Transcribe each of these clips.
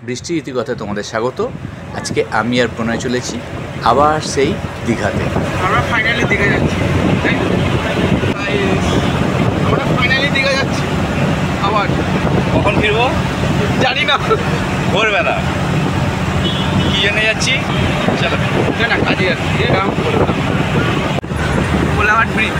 বৃষ্টি ইতিকথায় তোমাদের স্বাগত। আজকে আমি আর প্রণয় চলেছি আবার সেই দীঘাতে। আমরা ফাইনালি দীঘা যাচ্ছি, আমরা ফাইনালি দীঘা যাচ্ছি। আবার কখন ফিরবো জানি না, ভোরবেলা। কি জন্য যাচ্ছি? চলো না কাজে যাচ্ছি। কোলাঘাট ব্রিজ।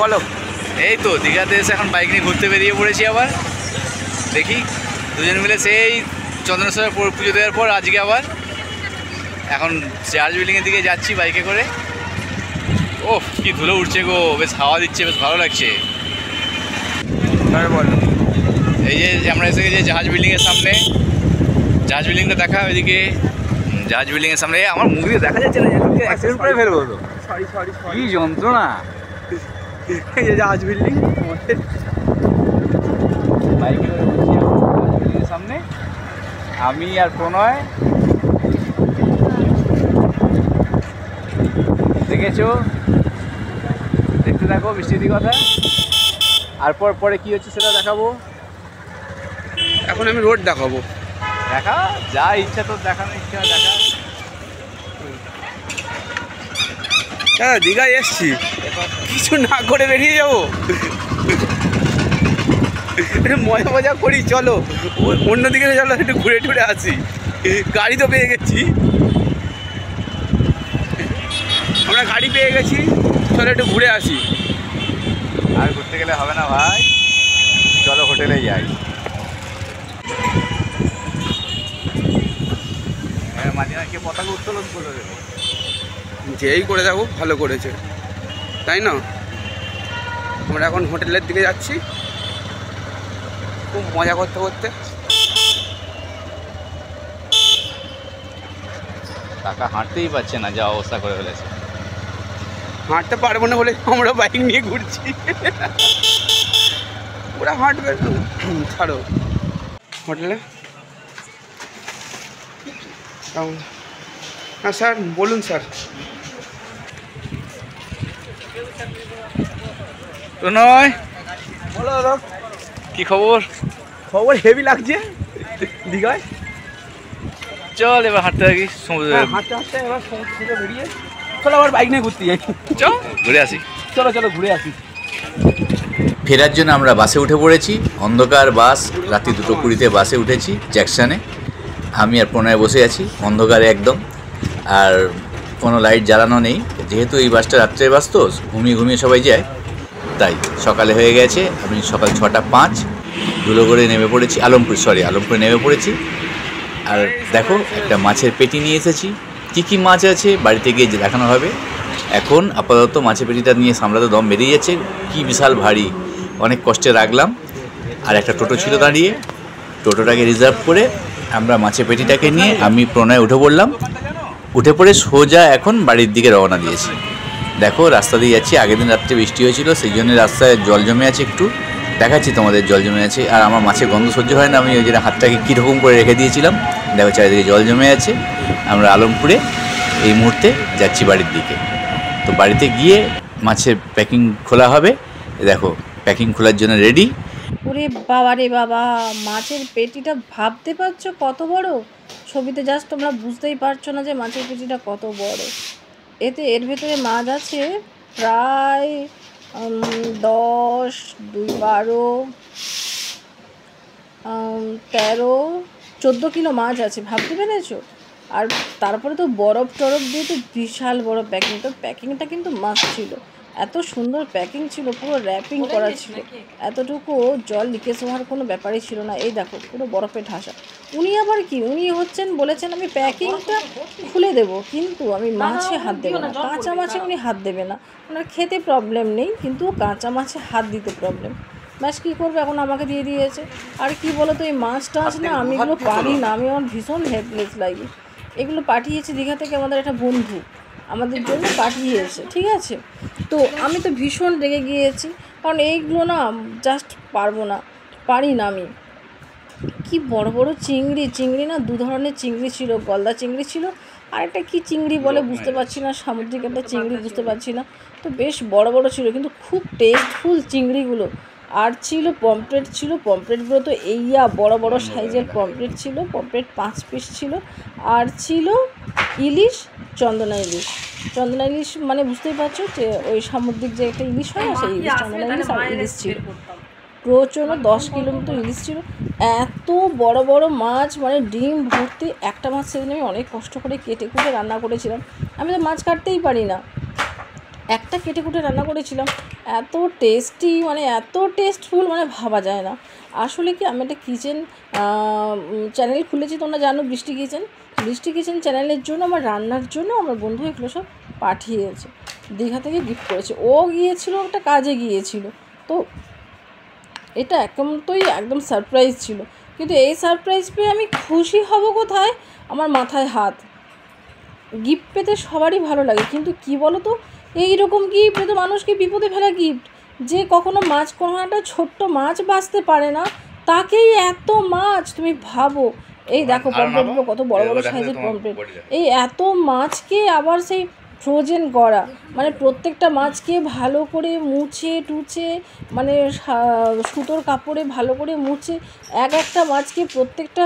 বলো। এই তো দীঘাতে এসে এখন বাইক নিয়ে ঘুরতে বেরিয়ে পড়েছি। আবার দেখি দুজন মিলে সেই চন্দনেশ্বরে পুজো দেওয়ার পর আজকে আবার এখন চার্জ বিল্ডিংয়ের দিকে যাচ্ছি বাইকে করে। ওহ কি ধুলো উঠছে গো, বেশ হাওয়া দিচ্ছে, বেশ ভালো লাগছে। বলো। এই যে আমরা এসে গেছি জাহাজ বিল্ডিংয়ের সামনে। জাহাজ বিল্ডিংটা দেখা ওইদিকে, জাহাজ বিল্ডিংয়ের সামনে। আমার মুখ দিয়ে দেখা যাচ্ছে না, অ্যাক্সিডেন্ট করে ফেলবো তো। সরি কি যন্ত্রণা। এই যে জাহাজ বিল্ডিং বাইকে করে বসছি জাহাজ বিল্ডিংয়ের সামনে, আমি আর প্রণয়। দেখেছো, দেখতে থাকো বৃষ্টির কথা। আর পরে কি হচ্ছে সেটা দেখাবো। এখন আমি রোড দেখাবো। দেখা যা ইচ্ছা, তোর দেখানোর ইচ্ছা দেখা। হ্যাঁ দীঘায় এসছি, কিছু না করে বেরিয়ে যাবো। একটু মজা করি, চলো অন্যদিকে চলো, একটু ঘুরে টুরে আসি। গাড়ি তো পেয়ে গেছি, আমরা গাড়ি পেয়ে গেছি, চলো একটু ঘুরে আসি। আর ঘুরতে গেলে হবে না ভাই, চলো হোটেলে যাই। মাঝে মাঝে পতাকা উত্তোলন করে দেবো। যেই করে যাবো ভালো করেছে, তাই না? আমরা এখন হোটেলের দিকে যাচ্ছি, খুব মজা করতে করতে। টাকা হাঁটতেই পারছে না, যা অবস্থা করে ফেলেছে। হাঁটতে পারবো না বলে আমরা বাইক নিয়ে ঘুরছি। ওরা হাঁটবে, ছাড়ো। হোটেলে হ্যাঁ স্যার, বলুন স্যার। প্রণয়, বলো দাদা, কি খবর? খবর হেভি লাগছে দীঘায়। চল এবার হাঁটতে থাকি সমুদ্রে। হাঁটতে হাঁটতে এবার সমুদ্র থেকে বেরিয়ে চলো আবার বাইক নিয়ে ঘুরতে যাই। চল ঘুরে আসি। চলো ঘুরে আসি। ফেরার জন্য আমরা বাসে উঠে পড়েছি, অন্ধকার বাস। রাত্রি 2:20-তে বাসে উঠেছি জ্যাকসনে। আমি আর প্রণয় বসে আছি অন্ধকারে একদম, আর কোনো লাইট জ্বালানো নেই, যেহেতু এই বাসটা রাত্রের বাস তো ঘুমিয়ে সবাই যায়, তাই সকালে হয়ে গেছে। আমি সকাল 6:05 ধুলোগড়ে নেমে পড়েছি, আলমপুরে নেমে পড়েছি। আর দেখো একটা মাছের পেটি নিয়ে এসেছি। কী মাছ আছে বাড়িতে গিয়ে দেখানো হবে। এখন আপাতত মাছের পেটিটা নিয়ে সামলাতে দম বেরিয়ে যাচ্ছে, কি বিশাল ভারী। অনেক কষ্টে রাখলাম। আর একটা টোটো ছিল দাঁড়িয়ে, টোটোটাকে রিজার্ভ করে আমরা মাছের পেটিটাকে নিয়ে আমি প্রণয় উঠে পড়লাম। উঠে পড়ে সোজা এখন বাড়ির দিকে রওনা দিয়েছি। দেখো রাস্তা দিয়ে যাচ্ছি, আগের দিন রাত্রে বৃষ্টি হয়েছিল, সেই জন্য রাস্তায় জল জমে আছে, একটু দেখাচ্ছি তোমাদের জল জমে আছে। আর আমার মাছের গন্ধ সহ্য হয় না, আমি ওই জন্য হাতটাকে কীরকম করে রেখে দিয়েছিলাম। দেখো চারিদিকে জল জমে আছে। আমরা আলমপুরে এই মুহূর্তে যাচ্ছি বাড়ির দিকে। তো বাড়িতে গিয়ে মাছের প্যাকিং খোলা হবে। দেখো প্যাকিং খোলার জন্য রেডি। ওরে বাবা রে বাবা, মাছের পেটিটা ভাবতে পারছো কত বড়? ছবিতে জাস্ট তোমরা বুঝতেই পারছো না যে মাছের পেটিটা কত বড়। এর ভেতরে মাছ আছে প্রায় 10, 2, 12, 13, 14 কিলো মাছ আছে, ভাবতে পেরেছো? আর তারপরে তো বরফ টরফ দিয়ে তো বিশাল বড় প্যাকিং। তো প্যাকিংটা কিন্তু মাছ ছিল, এত সুন্দর প্যাকিং ছিল, পুরো র্যাপিং করা ছিল, এতটুকু জল লিকেজ হওয়ার কোনো ব্যাপারই ছিল না। এই দেখো পুরো বরফে ঠাসা। উনি আবার কি, উনি বলেছেন আমি প্যাকিংটা খুলে দেব, কিন্তু আমি মাছে হাত দেবো না, কাঁচা মাছে উনি হাত দেবে না। ওনার খেতে প্রবলেম নেই, কিন্তু কাঁচা মাছে হাত দিতে প্রবলেম। ব্যাস কী করবো, এখন আমাকে দিয়ে দিয়েছে। আর কি বলো তো, এই মাছ টাছ না আমি এগুলো পারি না, আমার ভীষণ হেল্পলেস লাগে। এগুলো পাঠিয়েছে দীঘা থেকে আমাদের একটা বন্ধু, আমাদের জন্য পাঠিয়েছে, ঠিক আছে। তো আমি তো ভীষণ রেগে গিয়েছি, কারণ এইগুলো না জাস্ট পারি না আমি। কি বড় বড় চিংড়ি না, দু ধরনের চিংড়ি ছিল, গলদা চিংড়ি ছিল, আর একটা কী চিংড়ি বলে বুঝতে পারছি না, সামুদ্রিক একটা চিংড়ি বুঝতে পারছি না। তো বেশ বড় বড় ছিল, কিন্তু খুব টেস্টফুল চিংড়িগুলো। আর ছিল পমফ্রেট, পমফ্রেটগুলো তো বড় বড় সাইজের পমফ্রেট ছিল, পমফ্রেট 5 পিস ছিল। আর ছিল ইলিশ, চন্দনা ইলিশ মানে বুঝতেই পারছো যে ওই সামুদ্রিক যে একটা ইলিশ হয় না, সেই ইলিশ, চন্দনা ইলিশ আর ইলিশ ছিল প্রচণ্ড, 10 কিলো মতো ইলিশ ছিল। এত বড় বড় মাছ, মানে ডিম ভর্তি। একটা মাছ সেদিন আমি অনেক কষ্ট করে কেটে কুটে রান্না করেছিলাম, আমি তো মাছ কাটতেই পারি না, একটা কেটে কুটে রান্না করেছিলাম। এত টেস্টি, মানে এত টেস্টফুল, মানে ভাবা যায় না। আসলে কি, আমি একটা কিচেন চ্যানেল খুলেছি, তোমরা জানো, বৃষ্টি কিচেন চ্যানেলের জন্য, আমার রান্নার জন্য আমার বন্ধু এগুলো সব পাঠিয়েছে, দীঘা থেকে গিফট করেছে। ও গিয়েছিল, একটা কাজে গিয়েছিল, তো এটা একদম সারপ্রাইজ ছিল। কিন্তু এই সারপ্রাইজ পেয়ে আমি খুশি হব কোথায়, আমার মাথায় হাত। গিফট পেতে সবারই ভালো লাগে, কিন্তু কি বলো তো, এইরকম গিফট তো মানুষকে বিপদে ফেলা গিফট। যে কখনো কোনো একটা ছোট্ট মাছ বাঁচতে পারে না, তাকেই এত মাছ, তুমি ভাবো। এই দেখো পমফ্রেটগুলো কত বড় বড় সাইজের পমফ্রেট। এই এত মাছকে আবার সেই ফ্রোজেন করা, মানে প্রত্যেকটা মাছকে ভালো করে মুছে টুছে, মানে সুতোর কাপড়ে ভালো করে মুছে, একটা মাছকে প্রত্যেকটা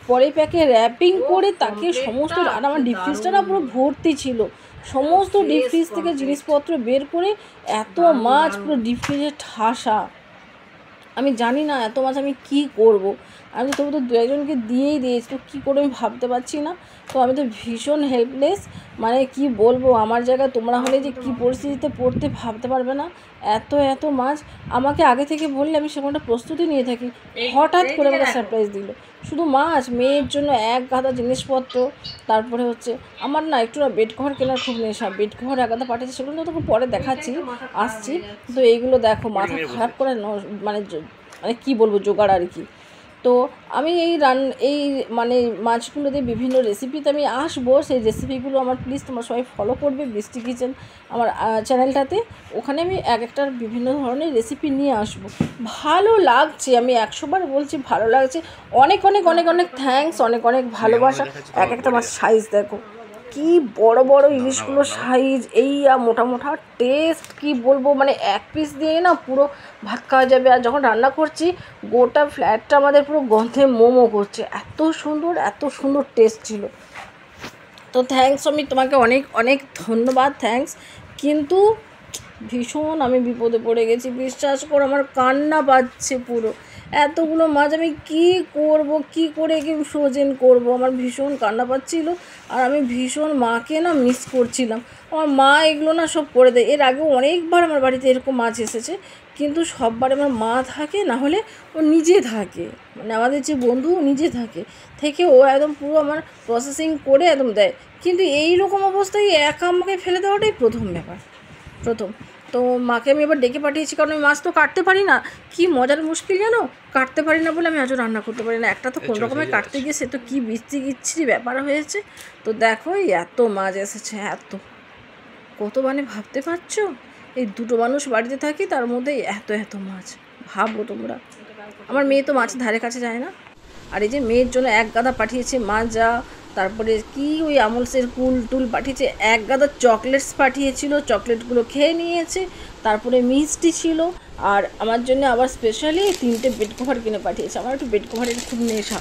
পরে প্যাকে র্যাপিং করে তাকে সমস্ত, আর আমার ডিপ ফ্রিজটা না পুরো ভর্তি ছিল, সমস্ত ডিপ ফ্রিজ থেকে জিনিসপত্র বের করে এত মাছ পুরো ডিপ ফ্রিজে ঠাসা। আমি জানি না এত মাছ আমি কি করব। আমি তবু তো 2-একজনকে দিয়েই দিয়েছি, তো কী করে আমি ভাবতে পারছি না। তো আমি তো ভীষণ হেল্পলেস, মানে কি বলবো, আমার জায়গায় তোমরা হলে যে কী পরিস্থিতিতে পড়তে ভাবতে পারবে না। এত মাছ আমাকে আগে থেকে বললে আমি সেখানটা প্রস্তুতি নিয়ে থাকি, হঠাৎ করে আমাকে সারপ্রাইজ দিল। শুধু মাছ, মেয়ের জন্য এক গাদা জিনিসপত্র, তারপরে হচ্ছে আমার না একটু বেড কভার কেনার খুব নেশা, বেড কভার এক গাদা পাঠিয়েছে, সেগুলো তো পরে দেখাচ্ছি, আসছি। তো এইগুলো দেখো, মাথা খারাপ করে মানে কী বলবো, জোগাড় আর কি। তো আমি এই মানে মাছগুলো দিয়ে বিভিন্ন রেসিপিতে আমি আসবো, সেই রেসিপিগুলো আমার প্লিজ তোমরা সবাই ফলো করবে বৃষ্টি কিচেন আমার চ্যানেলটাতে। ওখানে আমি একটা বিভিন্ন ধরনের রেসিপি নিয়ে আসবো। ভালো লাগছে, আমি 100 বার বলছি, ভালো লাগছে। অনেক থ্যাঙ্কস, অনেক ভালোবাসা। একটা মাছ সাইজ দেখো, কি বড় বড় ইলিশগুলো সাইজ, মোটা টেস্ট, কি বলবো, মানে এক পিস দিয়ে না পুরো ভাত খাওয়া যাবে। আর যখন রান্না করছি, গোটা ফ্ল্যাটটা আমাদের পুরো গন্ধে মোমো করছে, এত সুন্দর টেস্ট ছিল। তো থ্যাঙ্কস, আমি তোমাকে অনেক ধন্যবাদ, থ্যাঙ্কস। কিন্তু ভীষণ আমি বিপদে পড়ে গেছি, বিশ্বাস করো, আমার কান্না পাচ্ছে পুরো। এতগুলো মাছ আমি কি করে কি ফ্রোজেন করব, আমার ভীষণ কান্না পাচ্ছিল। আর আমি ভীষণ মাকে না মিস করছিলাম, আমার মা এগুলো না সব করে দেয়। এর আগেও অনেকবার আমার বাড়িতে এরকম মাছ এসেছে, কিন্তু সববার আমার মা থাকে, না হলে ও নিজে থাকে, মানে আমাদের যে বন্ধু ও নিজে থেকে ও একদম পুরো আমার প্রসেসিং করে একদম দেয়। কিন্তু এই রকম অবস্থায় একা আমাকে ফেলে দেওয়াটাই প্রথম। তো মাকে আমি এবার ডেকে পাঠিয়েছি, কারণ আমি মাছ তো কাটতে পারি না। কি মজার মুশকিল জানো, কাটতে পারি না বলে আমি আজও রান্না করতে পারি না। একটা তো কোনো রকমের কাটতে গিয়ে সে তো কী বিচ্ছিরি ব্যাপার হয়েছে। তো দেখো, এত মাছ এসেছে, কত, মানে ভাবতে পারছো, এই 2টো মানুষ বাড়িতে থাকি, তার মধ্যে এত মাছ, ভাবো তোমরা। আমার মেয়ে তো মাছের ধারে কাছে যায় না। আর এই যে মেয়ের জন্য এক গাদা পাঠিয়েছে মাজা, তারপরে কি ওই আমলসের কুল পাঠিয়েছে, এক গাদা চকলেটস পাঠিয়েছিল, চকলেটগুলো খেয়ে নিয়েছে। তারপরে মিষ্টি ছিল, আর আমার জন্য আবার স্পেশালি 3টে বেড কভার কিনে পাঠিয়েছে। আমার একটু বেড কভারের খুব নেশা,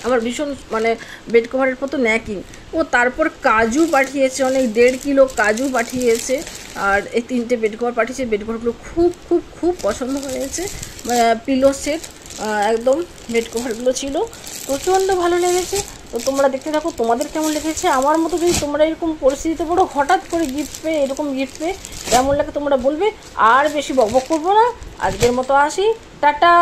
আমার ভীষণ, মানে বেড কভারের মতো ন্যাকিং। ও তারপর কাজু পাঠিয়েছে, অনেক 1.5 কিলো কাজু পাঠিয়েছে। আর এই 3টে বেড কভার পাঠিয়েছে, বেড কভারগুলো খুব পছন্দ হয়েছে। পিলো সেট একদম বেড কভারগুলো ছিল, প্রচণ্ড ভালো লেগেছে। তো তোমরা দেখতে থাকো, তোমাদের কেমন লেগেছে। আমার মতো যদি তোমরা এরকম পরিস্থিতিতে পড়ো, হঠাৎ করে এরকম গিফট পেয়ে কেমন লাগে তোমরা বলবে। আর বেশি বকবক করবো না, আজকের মতো আসি, টাটা।